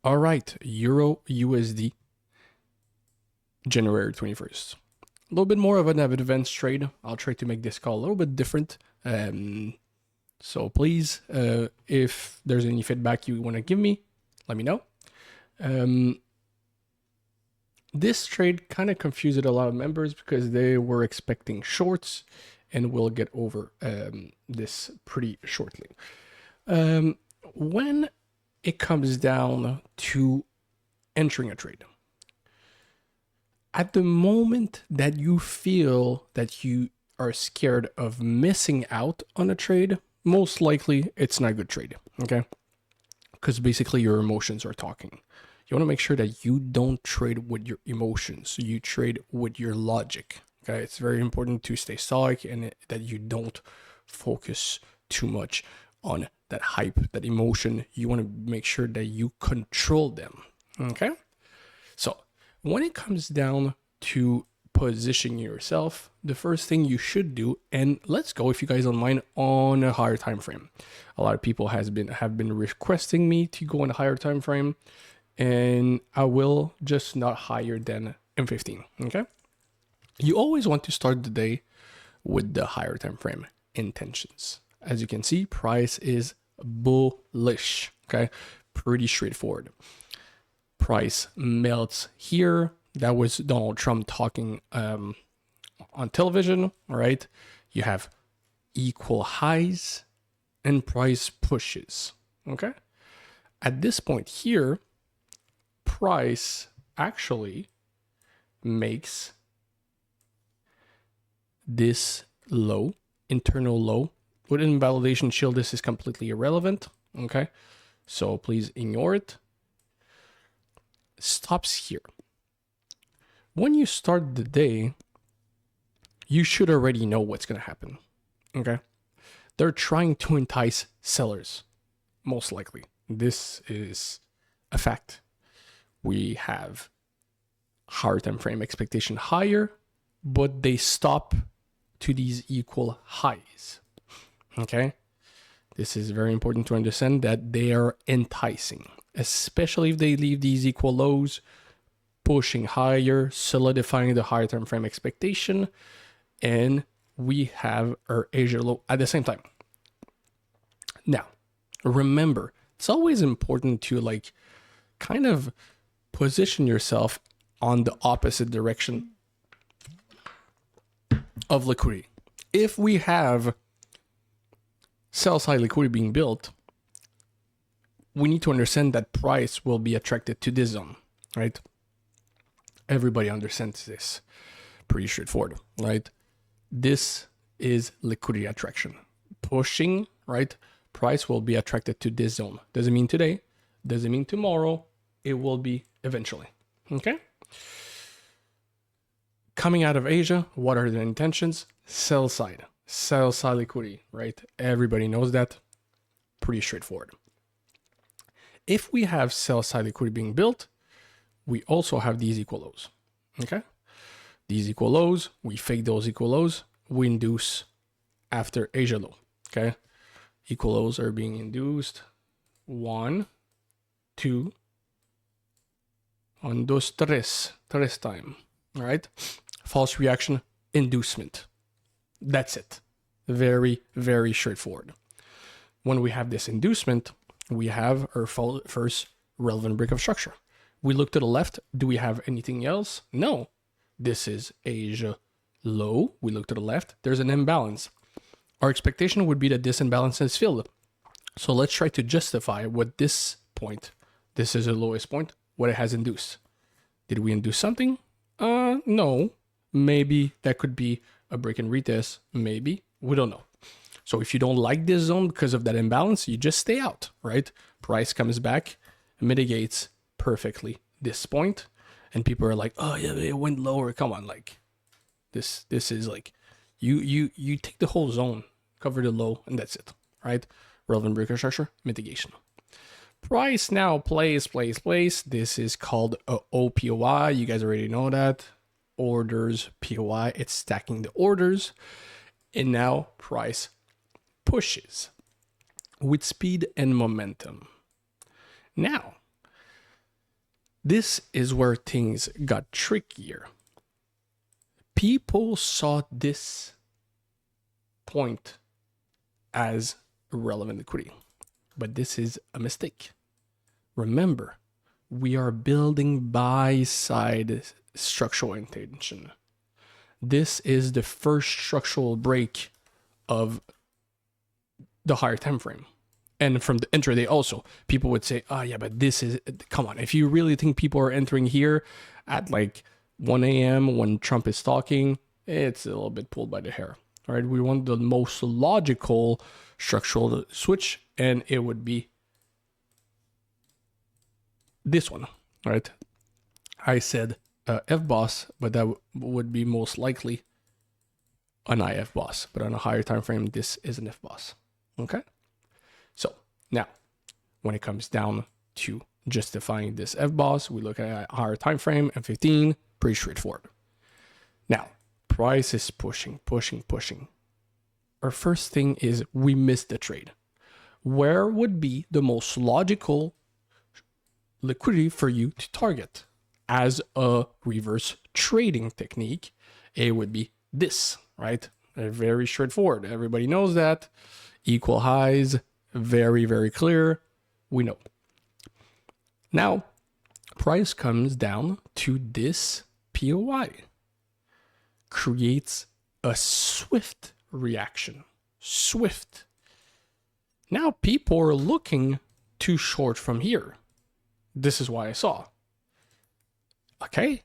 All right, Euro USD, January 21st. A little bit more of an advanced trade. I'll try to make this call a little bit different. So please, if there's any feedback you want to give me, let me know. This trade kind of confused a lot of members because they were expecting shorts, and we'll get over this pretty shortly. When it comes down to entering a trade, at the moment that you feel that you are scared of missing out on a trade, most likely it's not a good trade, okay? Because basically your emotions are talking. You want to make sure that you don't trade with your emotions. You trade with your logic, okay? It's very important to stay stoic and that you don't focus too much on that hype, that emotion. You want to make sure that you control them, okay? So when it comes down to positioning yourself, the first thing you should do, and let's go, if you guys don't mind, on a higher time frame. A lot of people have been requesting me to go on a higher time frame, and I will just not higher than M15. Okay, you always want to start the day with the higher time frame intentions. As you can see, price is bullish. Okay, pretty straightforward. Price melts here. That was Donald Trump talking on television. All right, you have equal highs and price pushes. Okay, at this point here, price actually makes this low, internal low. With invalidation shield, this is completely irrelevant. Okay, so please ignore it. Stops here. When you start the day, you should already know what's going to happen. Okay, they're trying to entice sellers, most likely. This is a fact. We have higher time frame expectation higher, but they stop to these equal highs. Okay, this is very important to understand that they are enticing, especially if they leave these equal lows, pushing higher, solidifying the higher time frame expectation, and we have our Asia low at the same time. Now, remember, it's always important to like kind of position yourself on the opposite direction of liquidity. If we have sell side liquidity being built, we need to understand that price will be attracted to this zone, right? Everybody understands this. Pretty straightforward, right? This is liquidity attraction. Pushing, right? Price will be attracted to this zone. Doesn't mean today, doesn't mean tomorrow. It will be eventually, okay? Coming out of Asia, what are the intentions? Sell side liquidity, right? Everybody knows that. Pretty straightforward. If we have sell side liquidity being built, we also have these equal lows, okay? These equal lows, we fake those equal lows, we induce after Asia low, okay? Equal lows are being induced. 1, 2, 1, 2, 3 time, all right? False reaction, inducement. That's it. Very, very straightforward. When we have this inducement, we have our first relevant break of structure. We look to the left. Do we have anything else? No. This is Asia low. We look to the left. There's an imbalance. Our expectation would be that this imbalance is filled. So let's try to justify what this point, this is the lowest point, what it has induced. Did we induce something? No. Maybe that could be a break and retest. Maybe. We don't know. So if you don't like this zone because of that imbalance, you just stay out, right? Price comes back, mitigates perfectly this point, and people are like, oh yeah, it went lower. Come on, like this is like you take the whole zone, cover the low, and that's it, right? Relevant breaker structure, mitigation. Price now plays. This is called a OPOI. You guys already know that. Orders POI. It's stacking the orders, and now price pushes with speed and momentum. Now, This is where things got trickier. People saw this point as relevant liquidity, but this is a mistake. Remember, we are building buy-side structural intention. This is the first structural break of the higher time frame. And from the intraday also, people would say, oh yeah, but this is, come on. If you really think people are entering here at like 1 a.m. when Trump is talking, it's a little bit pulled by the hair. All right, we want the most logical structural switch, and it would be this one, right? I said FBOSS, but that would be most likely an IFBOSS, but on a higher time frame, this is an FBOSS. Okay, so now when it comes down to justifying this FBOSS, we look at a higher time frame, M15, pretty straightforward. Now, price is pushing. Our first thing is we missed the trade. Where would be the most logical liquidity for you to target? As a reverse trading technique, it would be this, right? Very straightforward. Everybody knows that. Equal highs, very, very clear. We know. Now, price comes down to this POI. Creates a swift reaction. Swift. Now people are looking to short from here. This is why I saw. Okay,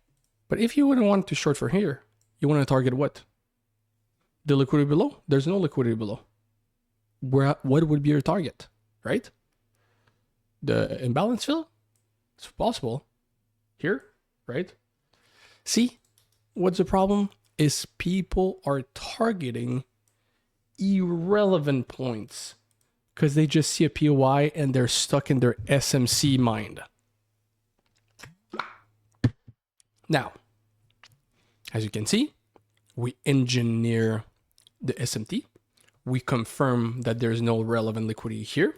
but if you wouldn't want to short from here, you want to target what? The liquidity below? There's no liquidity below. What would be your target, right? The imbalance fill? It's possible. Here, right? See, what's the problem? Is people are targeting irrelevant points because they just see a POI and they're stuck in their SMC mind. Now, as you can see, we engineer the SMT. We confirm that there's no relevant liquidity here.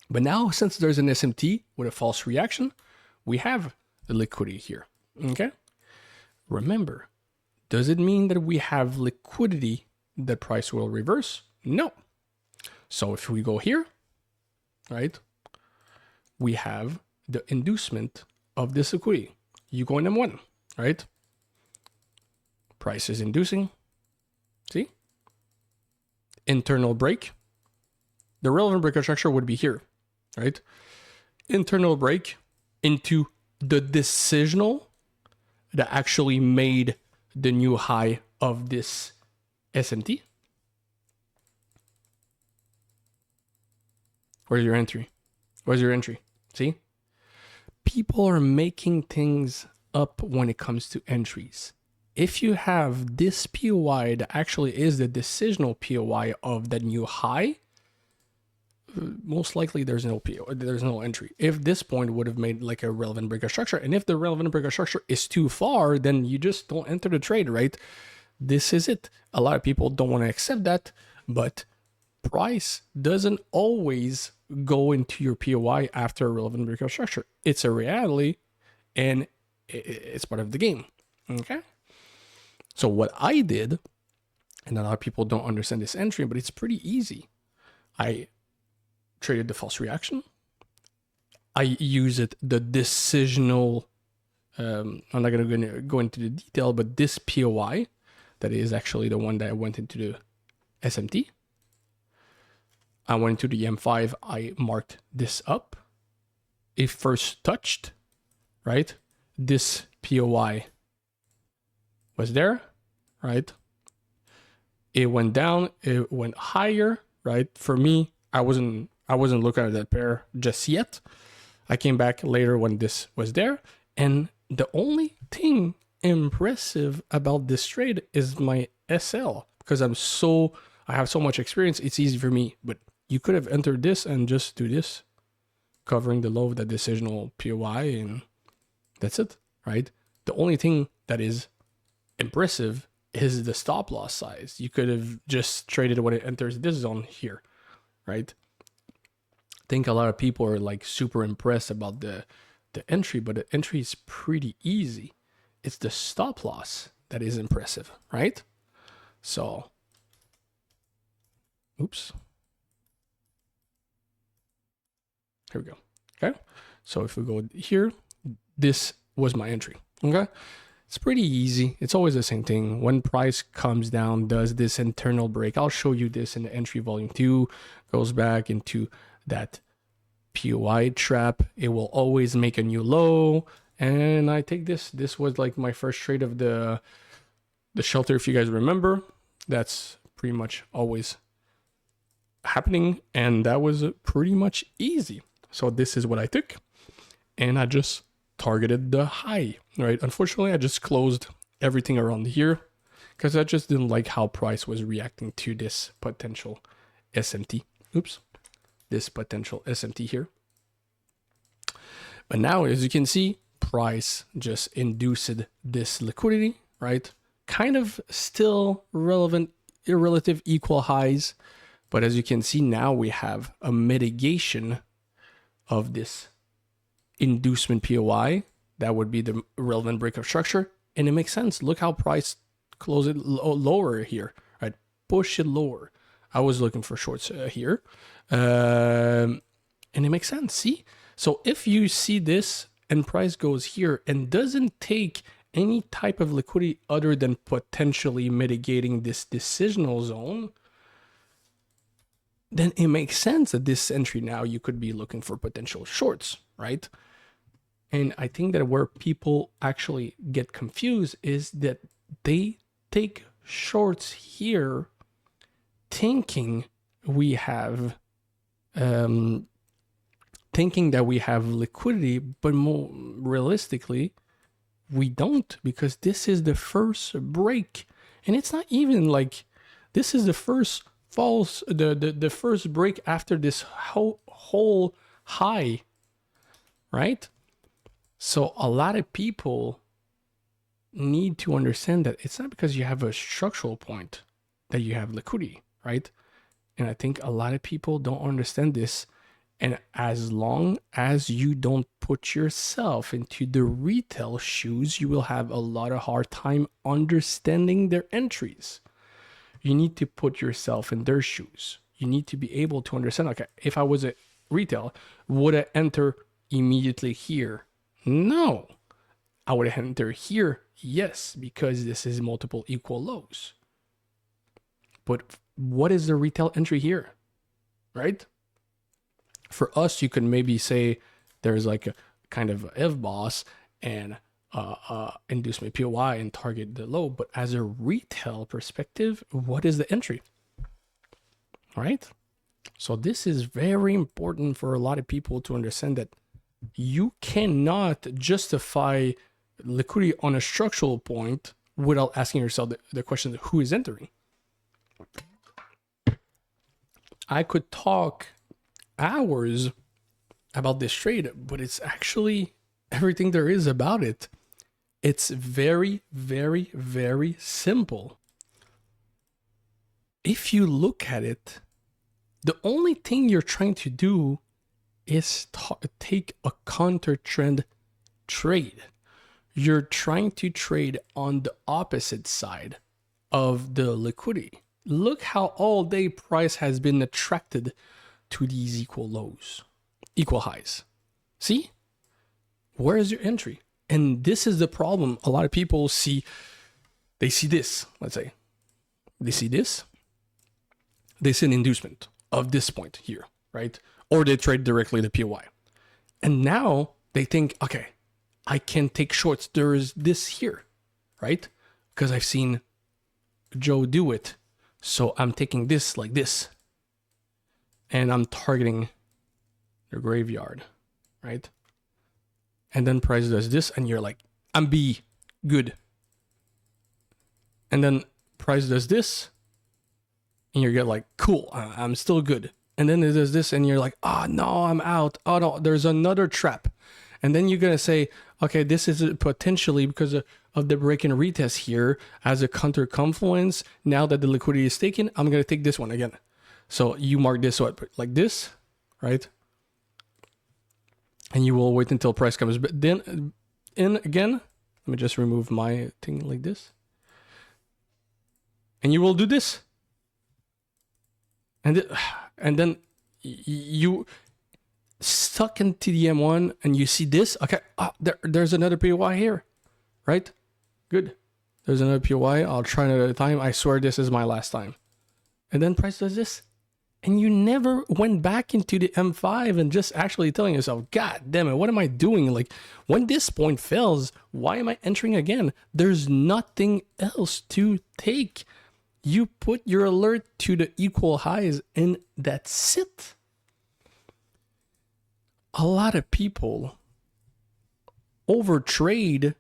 But now, since there's an SMT with a false reaction, we have the liquidity here. Okay? Remember, does it mean that we have liquidity that price will reverse? No. So if we go here, right, we have the inducement of this liquidity. You go in M1, right? Price is inducing. See? Internal break. The relevant breakout structure would be here, right? Internal break into the decisional that actually made the new high of this SMT. Where's your entry? Where's your entry? See? People are making things up when it comes to entries. If you have this POI that actually is the decisional POI of the new high, most likely there's no POI, there's no entry. If this point would have made like a relevant breakout structure, and if the relevant breakout structure is too far, then you just don't enter the trade, right? This is it. A lot of people don't want to accept that, but price doesn't always go into your POI after a relevant breakout structure. It's a reality, and it's part of the game. Okay. So what I did, and a lot of people don't understand this entry, but it's pretty easy. I traded the false reaction. I use it the decisional. I'm not going to go into the detail, but this POI, that is actually the one that I went into the SMT. I went into the M5. I marked this up. It first touched, right? This POI was there, right? It went down. It went higher, right? For me, I wasn't looking at that pair just yet. I came back later when this was there, and the only thing impressive about this trade is my SL, because I have so much experience. It's easy for me, but you could have entered this and just do this, covering the low of the decisional POI, and that's it, right? The only thing that is impressive is the stop loss size. You could have just traded when it enters this zone here, right? I think a lot of people are like super impressed about the the entry, but the entry is pretty easy. It's the stop loss that is impressive, right? So, oops. Here we go. Okay. So if we go here, this was my entry. Okay. It's pretty easy. It's always the same thing. When price comes down, does this internal break. I'll show you this in the entry volume 2, goes back into that POI trap. It will always make a new low. And I take this. This was like my first trade of the shelter, if you guys remember. That's pretty much always happening. And that was pretty much easy. So this is what I took. And I just targeted the high, right? Unfortunately, I just closed everything around here because I just didn't like how price was reacting to this potential SMT. Oops, this potential SMT here. But now, as you can see, price just induced this liquidity, right? Kind of still relevant, relative equal highs. But as you can see, now we have a mitigation of this inducement POI. That would be the relevant break of structure. And it makes sense. Look how price close it lower here, right? Push it lower. I was looking for shorts here. And it makes sense. See? So if you see this and price goes here and doesn't take any type of liquidity other than potentially mitigating this decisional zone, then it makes sense that this entry now you could be looking for potential shorts, right? And I think that where people actually get confused is that they take shorts here thinking we have thinking that we have liquidity, but more realistically we don't, because this is the first break. And it's not even like this is the first false, the first break after this whole high, right? So a lot of people need to understand that it's not because you have a structural point that you have liquidity, right? And I think a lot of people don't understand this. And as long as you don't put yourself into the retail shoes, you will have a lot of hard time understanding their entries. You need to put yourself in their shoes. You need to be able to understand, okay, if I was a retail, would I enter immediately here? No. I would enter here, yes, because this is multiple equal lows. But what is the retail entry here, right? For us, you could maybe say there's like a kind of FBOSS and inducement POI and target the low. But as a retail perspective, what is the entry? All right. So this is very important for a lot of people to understand that you cannot justify liquidity on a structural point without asking yourself the question, who is entering? I could talk hours about this trade, but it's actually everything there is about it. It's very, very, very simple. If you look at it, the only thing you're trying to do is take a counter trend trade. You're trying to trade on the opposite side of the liquidity. Look how all day price has been attracted to these equal lows, equal highs. See? Where is your entry? And this is the problem. A lot of people see, they see this, let's say. They see this. They see an inducement of this point here, right? Or they trade directly the POI. And now they think, okay, I can take shorts. There is this here, right? Because I've seen Joe do it. So I'm taking this like this. And I'm targeting the graveyard, right? And then price does this, and you're like, I'm B, good. And then price does this, and you get like, cool, I'm still good. And then it does this, and you're like, oh no, I'm out. Oh no, there's another trap. And then you're gonna say, okay, this is potentially because of the break and retest here as a counter confluence. Now that the liquidity is taken, I'm gonna take this one again. So you mark this what, like this, right? and you will wait until price comes. But then in again, let me just remove my thing like this. And you will do this. And then you stuck into the M1 and you see this. Okay, there's another POI here, right? Good. There's another POI. I'll try another time. I swear this is my last time. And then price does this. And you never went back into the M5 and just actually telling yourself, God damn it, what am I doing? Like, when this point fails, why am I entering again? There's nothing else to take. You put your alert to the equal highs and that's it. A lot of people overtrade,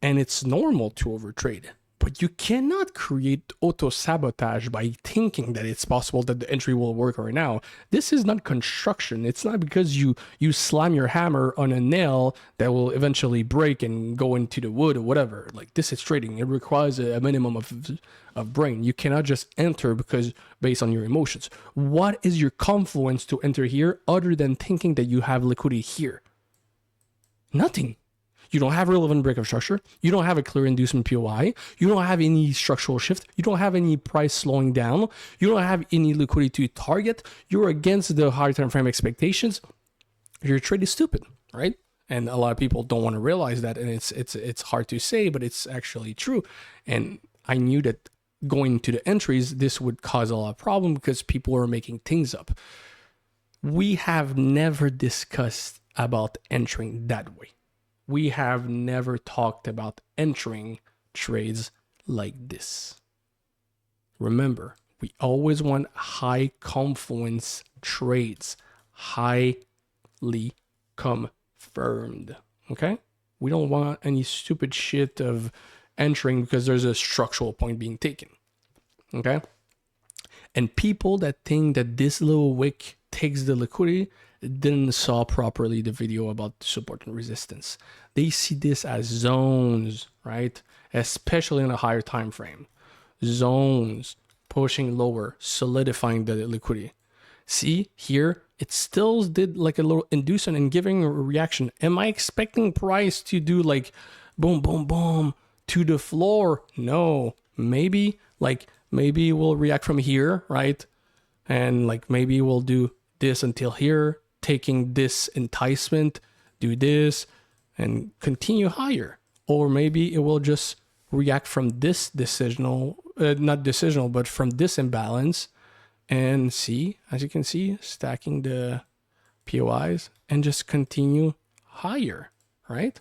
and it's normal to overtrade. But you cannot create auto-sabotage by thinking that it's possible that the entry will work right now. This is not construction. It's not because you slam your hammer on a nail that will eventually break and go into the wood or whatever. Like, this is trading. It requires a minimum of brain. You cannot just enter because based on your emotions. What is your confluence to enter here other than thinking that you have liquidity here? Nothing. You don't have relevant breakup structure. You don't have a clear inducement POI. You don't have any structural shift. You don't have any price slowing down. You don't have any liquidity to target. You're against the higher time frame expectations. Your trade is stupid, right? And a lot of people don't want to realize that, and it's hard to say, but it's actually true. And I knew that going to the entries, this would cause a lot of problem because people are making things up. We have never discussed about entering that way. We have never talked about entering trades like this. Remember, we always want high confluence trades, highly confirmed, okay? We don't want any stupid shit of entering because there's a structural point being taken, okay? And people that think that this little wick takes the liquidity didn't saw properly the video about support and resistance. They see this as zones, right? Especially in a higher time frame. Zones pushing lower, solidifying the liquidity. See here, it still did like a little inducement and giving a reaction. Am I expecting price to do like boom, boom, boom to the floor? No, maybe we'll react from here, right? And like maybe we'll do this until here, taking this enticement, do this and continue higher. Or maybe it will just react from this not decisional, but from this imbalance and see, as you can see, stacking the POIs and just continue higher, right?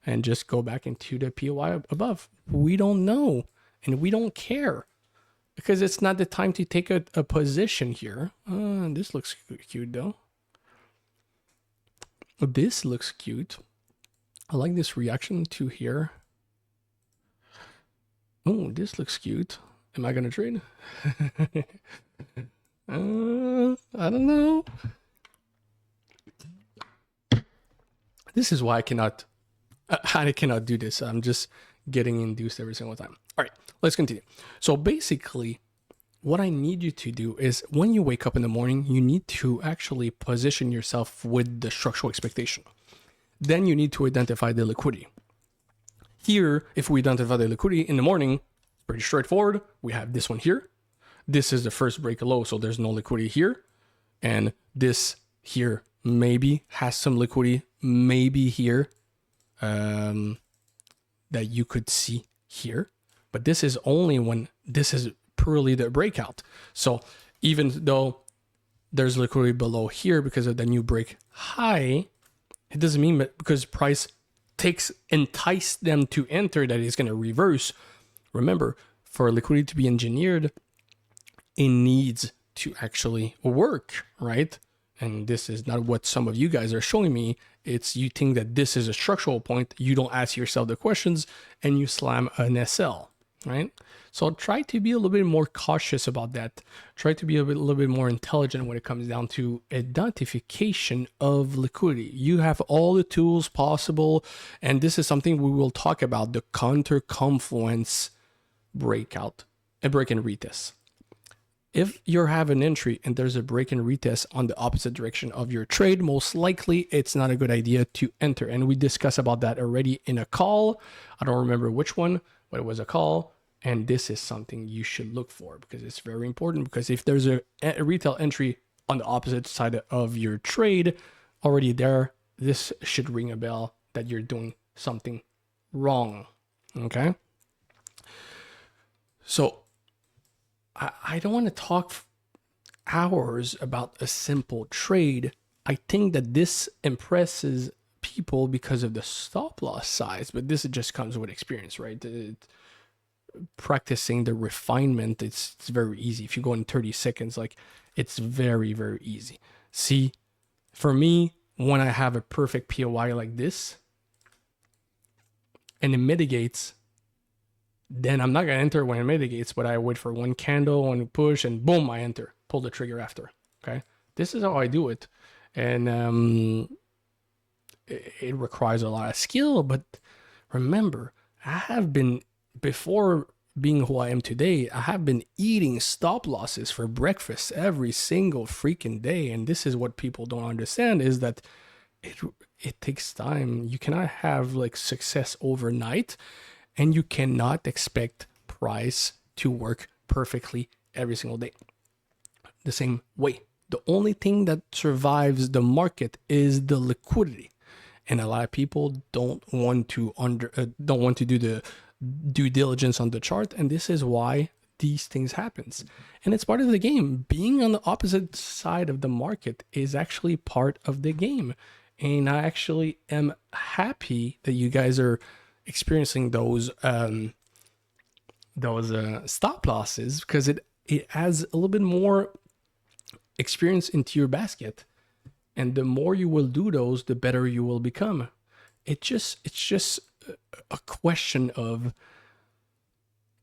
And just go back into the POI above. We don't know and we don't care because it's not the time to take a position here. This looks cute though. This looks cute. I like this reaction to here. Oh, this looks cute. Am I gonna trade? I don't know. This is why I cannot do this. I'm just getting induced every single time. All right, let's continue. So basically, what I need you to do is when you wake up in the morning, you need to actually position yourself with the structural expectation. Then you need to identify the liquidity. Here, if we identify the liquidity in the morning, pretty straightforward. We have this one here. This is the first break low, so there's no liquidity here. And this here maybe has some liquidity, maybe here, that you could see here. But this is only when this is purely the breakout. So even though there's liquidity below here because of the new break high, it doesn't mean that because price entice them to enter that it's going to reverse. Remember, for liquidity to be engineered, it needs to actually work, right? And this is not what some of you guys are showing me. It's you think that this is a structural point. You don't ask yourself the questions and you slam an SL, right? So try to be a little bit more cautious about that. Try to be a little bit more intelligent when it comes down to identification of liquidity. You have all the tools possible. And this is something we will talk about, the counter confluence breakout, a break and retest. If you have an entry and there's a break and retest on the opposite direction of your trade, most likely it's not a good idea to enter. And we discussed about that already in a call. I don't remember which one, but it was a call. And this is something you should look for because it's very important, because if there's a retail entry on the opposite side of your trade already there, this should ring a bell that you're doing something wrong. Okay. So I don't want to talk hours about a simple trade. I think that this impresses people because of the stop loss size, but this just comes with experience, right? Practicing the refinement, it's very easy. If you go in 30 seconds, like, it's very, very easy. See, for me, when I have a perfect POI like this and it mitigates, then I'm not going to enter when it mitigates, but I wait for one candle, one push, and boom, I enter. Pull the trigger after. Okay. This is how I do it. And it requires a lot of skill, but remember, I have been, before being who I am today, I have been eating stop losses for breakfast every single freaking day. And this is what people don't understand, is that it takes time. You cannot have like success overnight, and you cannot expect price to work perfectly every single day the same way. The only thing that survives the market is the liquidity, and a lot of people don't want to do the due diligence on the chart, and this is why these things happens. And it's part of the game. Being on the opposite side of the market is actually part of the game, and I actually am happy that you guys are experiencing those stop losses, because it adds a little bit more experience into your basket, and the more you will do those, the better you will become. It's just a question of,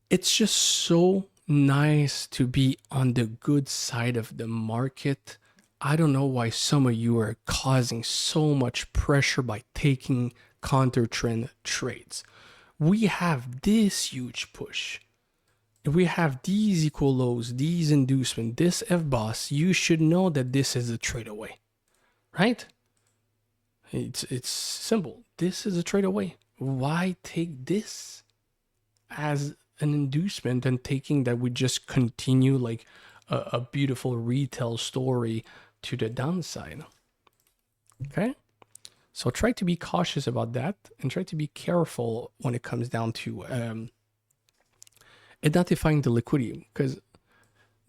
it's just so nice to be on the good side of the market. I don't know why some of you are causing so much pressure by taking counter trend trades. We have this huge push. If we have these equal lows, these inducement, this FBOS, you should know that this is a trade away, right? It's simple. This is a trade away. Why take this as an inducement and taking that we just continue like a beautiful retail story to the downside? Okay. So try to be cautious about that, and try to be careful when it comes down to identifying the liquidity, because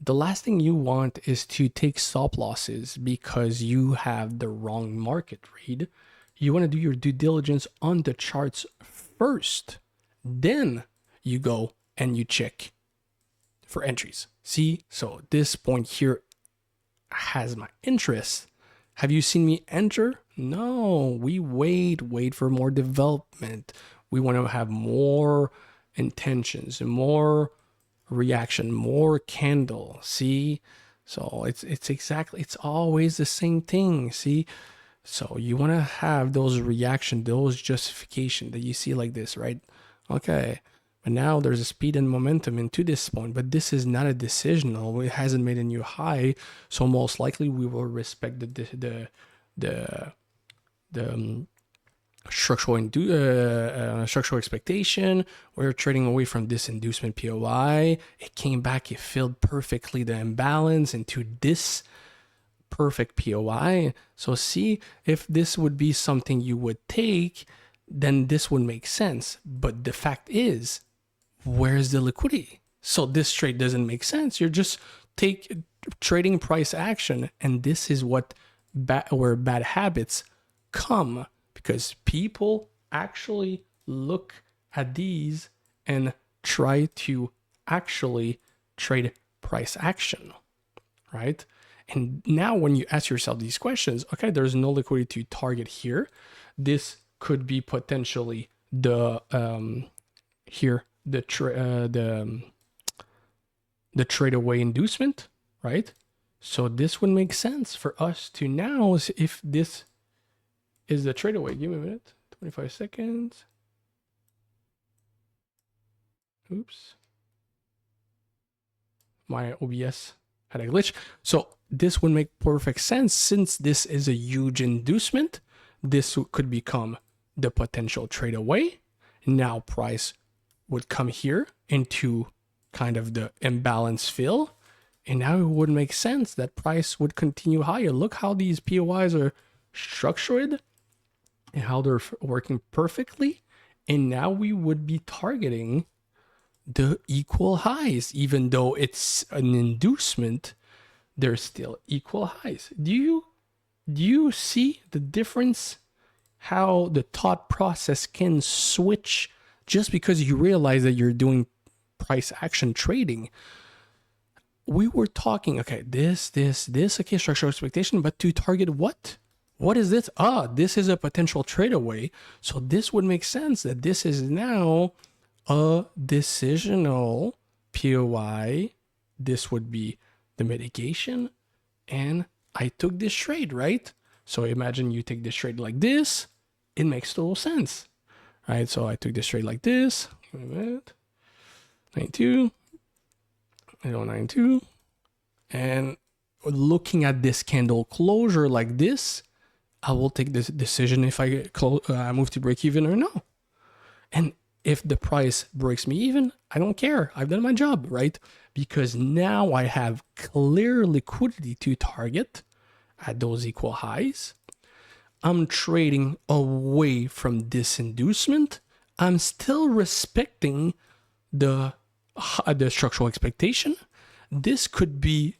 the last thing you want is to take stop losses because you have the wrong market read. You want to do your due diligence on the charts first. Then you go and you check for entries. See, so this point here has my interest. Have you seen me enter? No, we wait for more development. We want to have more intentions and more reaction, more candle. See, so it's always the same thing. See, so you want to have those reaction, those justification that you see like this, right? Okay, but now there's a speed and momentum into this point, but this is not a decisional. It hasn't made a new high, so most likely we will respect the structural expectation. We're trading away from this inducement POI. It came back, it filled perfectly the imbalance into this perfect POI. So see, if this would be something you would take, then this would make sense. But the fact is, where's the liquidity? So this trade doesn't make sense. You're just trading price action, and this is what where bad habits come, because people actually look at these and try to actually trade price action, right? And now when you ask yourself these questions, okay, there's no liquidity to target here. This could be potentially the trade away inducement, right? So this would make sense for us to now, if this is the trade away. Give me a minute, 25 seconds. Oops. My OBS had a glitch. So this would make perfect sense since this is a huge inducement. This could become the potential trade away. Now price would come here into kind of the imbalance fill. And now it would make sense that price would continue higher. Look how these POIs are structured and how they're working perfectly. And now we would be targeting the equal highs, even though it's an inducement, there's still equal highs. Do you see the difference? How the thought process can switch just because you realize that you're doing price action trading. We were talking, okay, this, okay, structural expectation, but to target what? What is this? This is a potential trade away. So this would make sense that this is now a decisional POI. This would be the mitigation. And I took this trade, right? So imagine you take this trade like this. It makes total sense, right? So I took this trade like this. 92. 092. And looking at this candle closure like this, I will take this decision if I move to break even or no. And if the price breaks me even, I don't care. I've done my job, right? Because now I have clear liquidity to target at those equal highs. I'm trading away from this inducement. I'm still respecting the structural expectation. This could be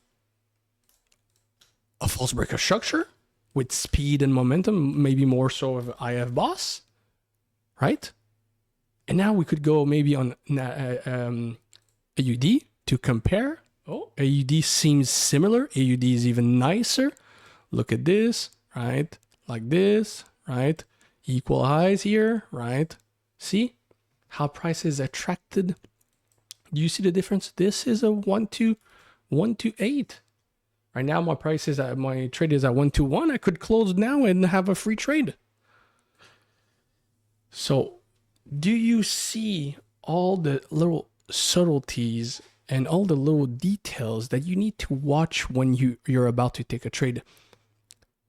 a false break of structure with speed and momentum, maybe more so of IF boss, right? And now we could go maybe on AUD to compare. Oh, AUD seems similar. AUD is even nicer. Look at this, right? Like this, right? Equal highs here, right? See how price is attracted? Do you see the difference? This is a 128. Right now, my trade is at 121. I could close now and have a free trade. So, do you see all the little subtleties and all the little details that you need to watch when you're about to take a trade?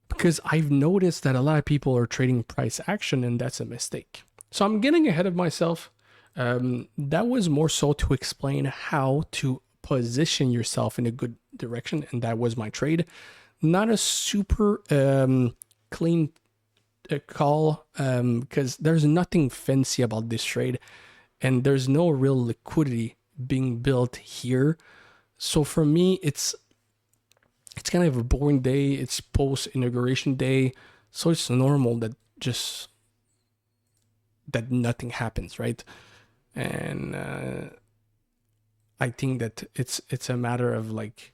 Because I've noticed that a lot of people are trading price action, and that's a mistake. So I'm getting ahead of myself. That was more so to explain how to position yourself in a good direction, and that was my trade. Not a super clean call, because there's nothing fancy about this trade, and there's no real liquidity being built here. So for me, it's kind of a boring day. It's post inauguration day, so it's normal that nothing happens, right? And I think that it's a matter of like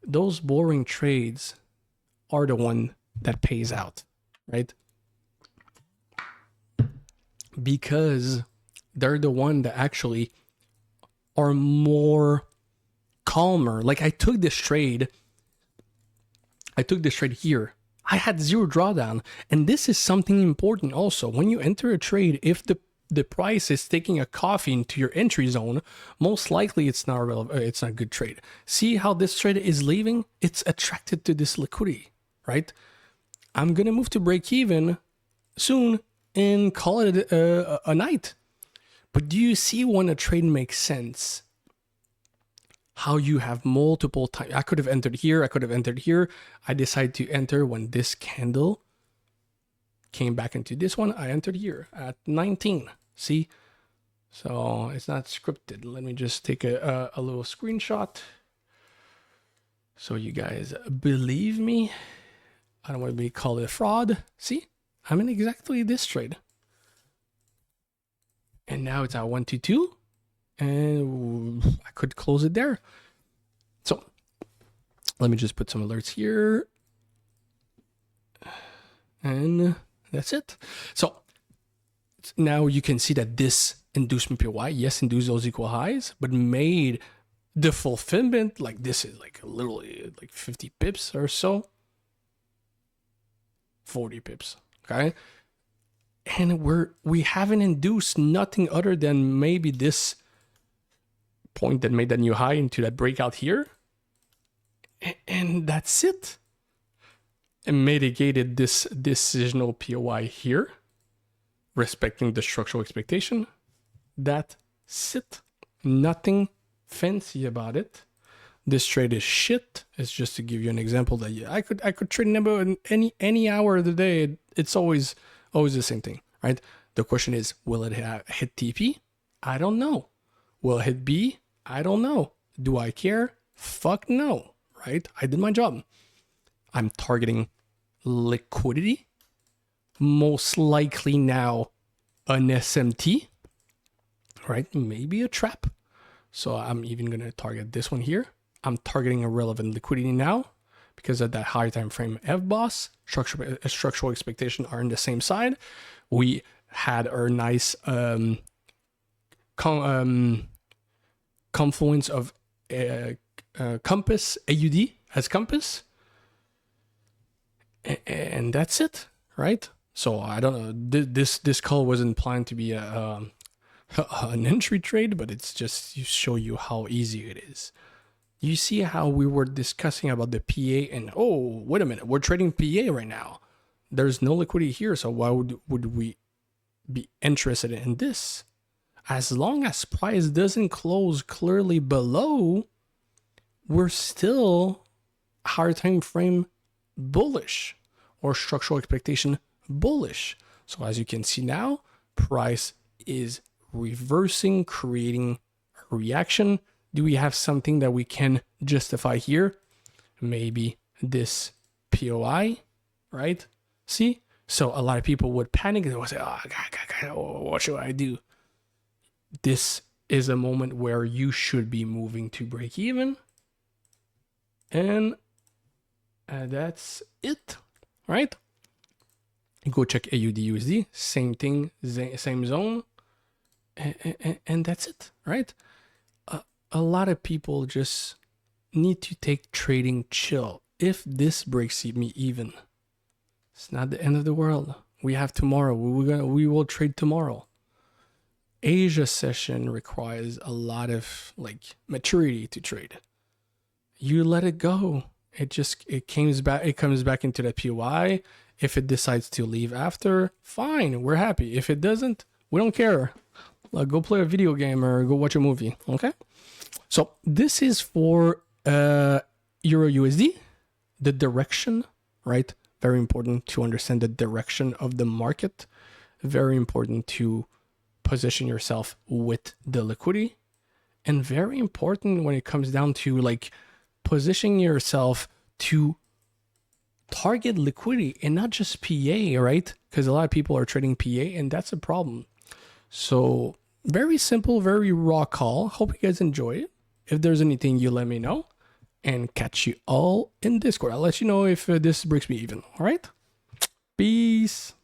those boring trades are the one that pays out, right? Because they're the one that actually are more calmer. Like I took this trade here. I had zero drawdown, and this is something important also. When you enter a trade, if the price is taking a coffee into your entry zone, most likely it's not a good trade. See how this trade is leaving? It's attracted to this liquidity, right? I'm gonna move to break even soon and call it a night. But do you see when a trade makes sense? How you have multiple times. I could have entered here. I could have entered here. I decided to enter when this candle came back into this one. I entered here at 19. See? So it's not scripted. Let me just take a little screenshot so you guys believe me. I don't want to be called a fraud. See? I'm in exactly this trade. And now it's at 122. And I could close it there. So let me just put some alerts here. And that's it. So now you can see that this inducement POI, yes, induced those equal highs, but made the fulfillment, like this is like literally like 50 pips or so. 40 pips, okay? And we haven't induced nothing other than maybe this point that made that new high into that breakout here. And that's it. And mitigated this decisional POI here, respecting the structural expectation. That's it. Nothing fancy about it. This trade is shit. It's just to give you an example that I could trade Nebo in any hour of the day. It's always the same thing, right? The question is, will it hit TP? I don't know. Will it hit B? I don't know. Do I care? Fuck no, right? I did my job. I'm targeting liquidity. Most likely now an SMT, right? Maybe a trap. So I'm even going to target this one here. I'm targeting a relevant liquidity now because of that high time frame FBOS. Structural expectation are on the same side. We had our nice confluence of compass, AUD as compass. And that's it, right? So I don't know. This call wasn't planned to be an entry trade, but it's just to show you how easy it is. You see how we were discussing about the PA and, oh, wait a minute, we're trading PA right now. There's no liquidity here, so why would we be interested in this? As long as price doesn't close clearly below, we're still higher time frame bullish or structural expectation bullish. So as you can see now, price is reversing, creating a reaction. Do we have something that we can justify here? Maybe this POI, right? See? So a lot of people would panic and they would say, oh, God, what should I do? This is a moment where you should be moving to break even. And that's it, right? Go check AUD USD, same thing, same zone. And that's it, right? A lot of people just need to take trading chill. If this breaks me even, it's not the end of the world. We have tomorrow. We will trade tomorrow. Asia session requires a lot of maturity to trade. You let it go. It comes back into the POI. If it decides to leave after, fine, we're happy. If it doesn't, we don't care. Go play a video game or go watch a movie. Okay. So this is for Euro USD, the direction, right? Very important to understand the direction of the market. Very important to position yourself with the liquidity. And very important when it comes down to positioning yourself to target liquidity and not just PA, right? Because a lot of people are trading PA and that's a problem. So very simple, very raw call. Hope you guys enjoy it. If there's anything, you let me know and catch you all in Discord. I'll let you know if this breaks me even. All right. Peace.